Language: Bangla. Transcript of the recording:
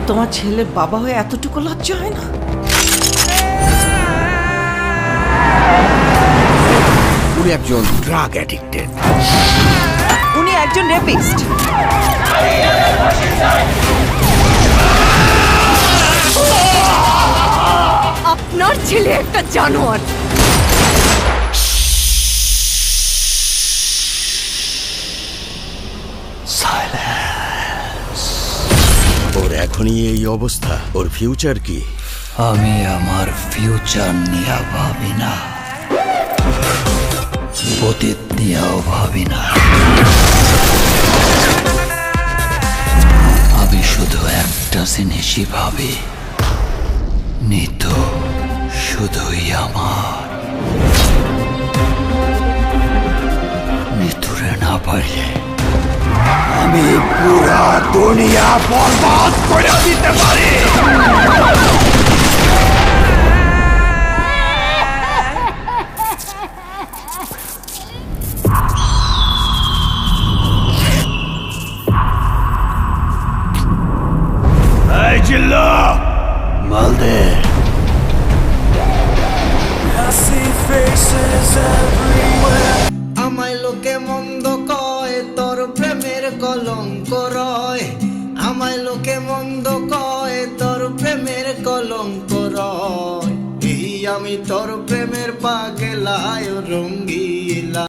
তোমার ছেলের বাবা হয়ে এতটুকু লজ্জা হয় না? উনি একজন ড্রাগ অ্যাডিক্টেড। উনি একজন রেপিস্ট। আপনার ছেলে একটা জানোয়ার। ওর এখনই এই অবস্থা, ওর ফিউচার কি? আমি আমার ফিউচার নিয়ে ভাবি না, অতীত নিয়েও ভাবি না। আমি শুধু একটা জিনিসই ভাবি, নিতু শুধুই আমার। নিতুরে না পারলে আমি পুরা দুনিয়া বরবাদ করে দিতে পারি। এই জিল্লা মালদে। আমায় লোকে মন্দ কয়, তোর প্রেমের কলঙ্ক রয়। আমায় লোকে মন্দ কয়, তোর প্রেমের কলঙ্ক রয়। এই আমি তোর প্রেমের পাগলায় রঙ্গিলা।